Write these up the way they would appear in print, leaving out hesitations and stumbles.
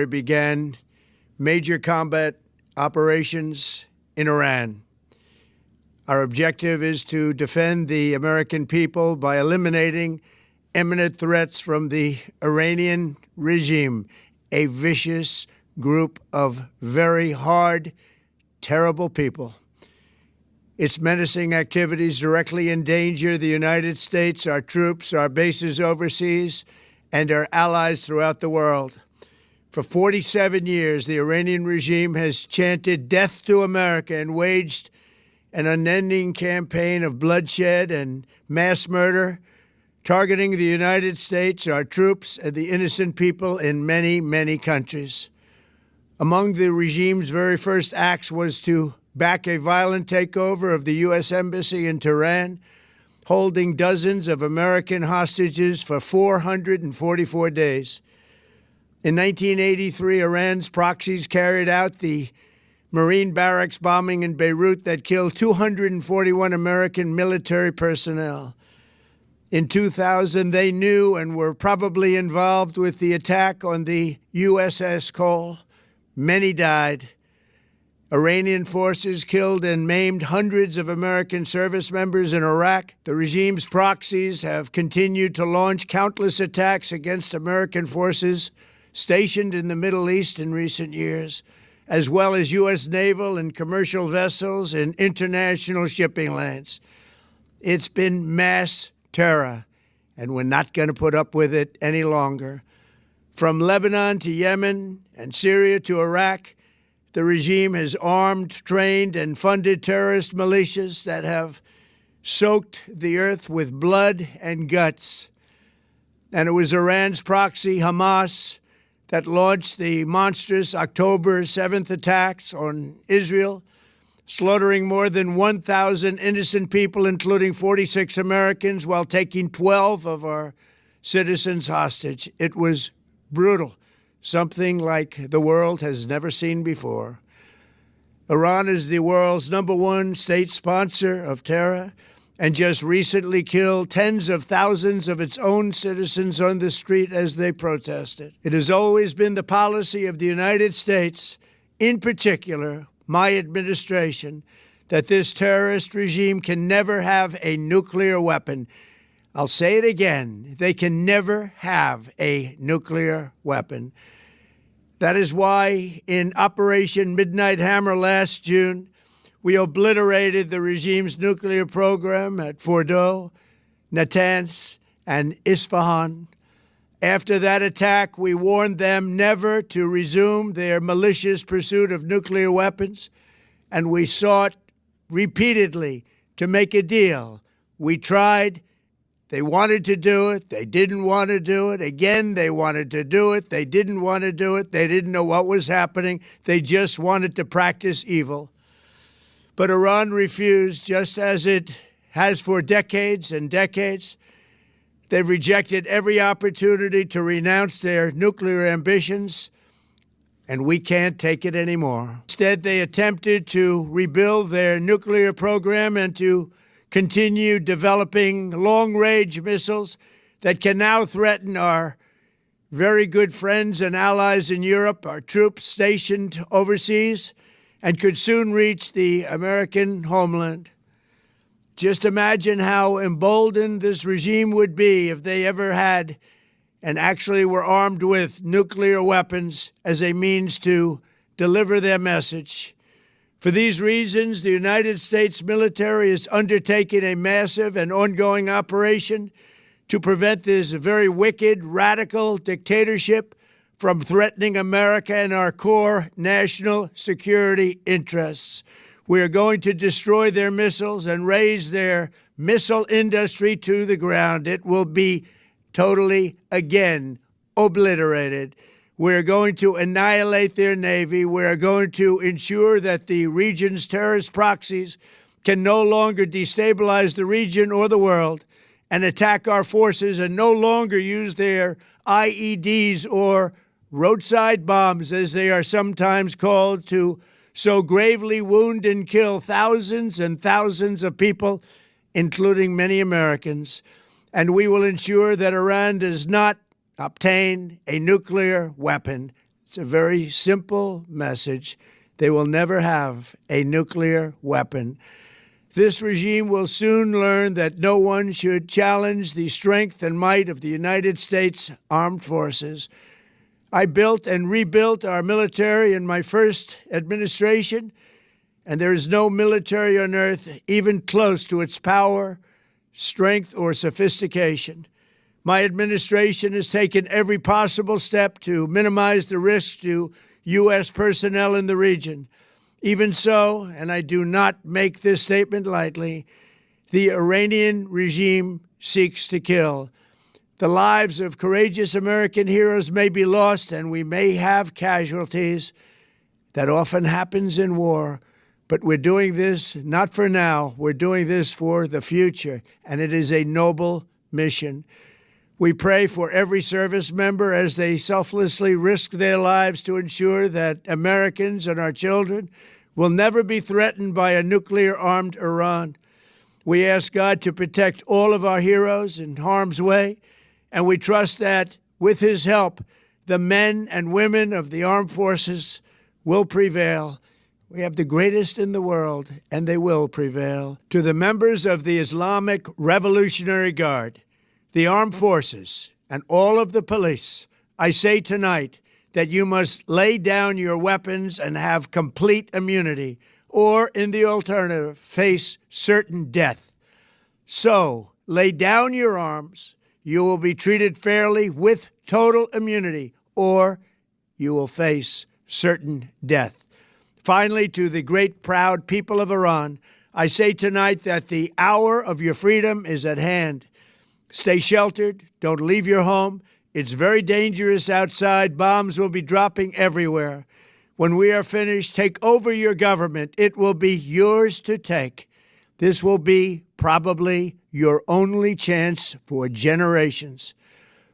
began major combat operations in Iran. Our objective is to defend the American people by eliminating imminent threats from the Iranian regime, a vicious group of very hard, terrible people. Its menacing activities directly endanger the United States, our troops, our bases overseas, and our allies throughout the world. For 47 years, the Iranian regime has chanted death to America and waged an unending campaign of bloodshed and mass murder, targeting the United States, our troops, and the innocent people in many, many countries. Among the regime's very first acts was to back a violent takeover of the U.S. Embassy in Tehran, holding dozens of American hostages for 444 days. In 1983, Iran's proxies carried out the Marine barracks bombing in Beirut that killed 241 American military personnel. In 2000, they knew and were probably involved with the attack on the USS Cole. Many died. Iranian forces killed and maimed hundreds of American service members in Iraq. The regime's proxies have continued to launch countless attacks against American forces stationed in the Middle East in recent years, as well as U.S. naval and commercial vessels in international shipping lanes. It's been mass terror, and we're not going to put up with it any longer. From Lebanon to Yemen and Syria to Iraq, the regime has armed, trained, and funded terrorist militias that have soaked the earth with blood and guts. And it was Iran's proxy, Hamas, that launched the monstrous October 7th attacks on Israel, slaughtering more than 1,000 innocent people, including 46 Americans, while taking 12 of our citizens hostage. It was brutal, something like the world has never seen before. Iran is the world's #1 state sponsor of terror and just recently killed tens of thousands of its own citizens on the street as they protested. It has always been the policy of the United States, in particular, my administration, that this terrorist regime can never have a nuclear weapon. I'll say it again. They can never have a nuclear weapon. That is why in Operation Midnight Hammer last June, we obliterated the regime's nuclear program at Fordow, Natanz, and Isfahan. After that attack, we warned them never to resume their malicious pursuit of nuclear weapons, and we sought repeatedly to make a deal. We tried. They wanted to do it. They didn't want to do it. Again, they wanted to do it. They didn't want to do it. They didn't know what was happening. They just wanted to practice evil. But Iran refused, just as it has for decades and decades. They've rejected every opportunity to renounce their nuclear ambitions, and we can't take it anymore. Instead, they attempted to rebuild their nuclear program and to continue developing long-range missiles that can now threaten our very good friends and allies in Europe, our troops stationed overseas, and could soon reach the American homeland. Just imagine how emboldened this regime would be if they ever had and actually were armed with nuclear weapons as a means to deliver their message. For these reasons, the United States military is undertaking a massive and ongoing operation to prevent this very wicked, radical dictatorship from threatening America and our core national security interests. We are going to destroy their missiles and raise their missile industry to the ground. It will be totally, again, obliterated. We're going to annihilate their Navy. We're going to ensure that the region's terrorist proxies can no longer destabilize the region or the world and attack our forces and no longer use their IEDs or roadside bombs, as they are sometimes called, to so gravely wound and kill thousands and thousands of people, including many Americans. And we will ensure that Iran does not obtain a nuclear weapon. It's a very simple message. They will never have a nuclear weapon. This regime will soon learn that no one should challenge the strength and might of the United States Armed Forces. I built and rebuilt our military in my first administration, and there is no military on earth even close to its power, strength, or sophistication. My administration has taken every possible step to minimize the risk to U.S. personnel in the region. Even so, and I do not make this statement lightly, the Iranian regime seeks to kill. The lives of courageous American heroes may be lost, and we may have casualties. That often happens in war. But we're doing this not for now. We're doing this for the future, and it is a noble mission. We pray for every service member as they selflessly risk their lives to ensure that Americans and our children will never be threatened by a nuclear-armed Iran. We ask God to protect all of our heroes in harm's way, and we trust that, with his help, the men and women of the armed forces will prevail. We have the greatest in the world, and they will prevail. To the members of the Islamic Revolutionary Guard, the armed forces, and all of the police, I say tonight that you must lay down your weapons and have complete immunity, or, in the alternative, face certain death. So, lay down your arms. You will be treated fairly with total immunity, or you will face certain death. Finally, to the great, proud people of Iran, I say tonight that the hour of your freedom is at hand. Stay sheltered. Don't leave your home. It's very dangerous outside. Bombs will be dropping everywhere. When we are finished, take over your government. It will be yours to take. This will be probably your only chance for generations.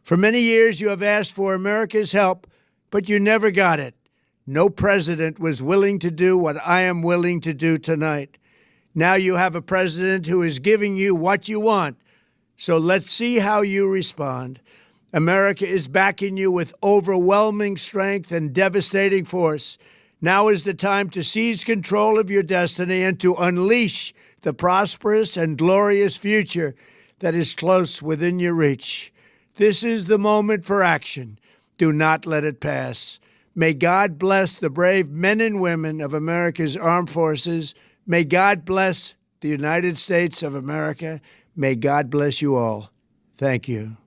For many years, you have asked for America's help, but you never got it. No president was willing to do what I am willing to do tonight. Now you have a president who is giving you what you want. So let's see how you respond. America is backing you with overwhelming strength and devastating force. Now is the time to seize control of your destiny and to unleash the prosperous and glorious future that is close within your reach. This is the moment for action. Do not let it pass. May God bless the brave men and women of America's armed forces. May God bless the United States of America. May God bless you all. Thank you.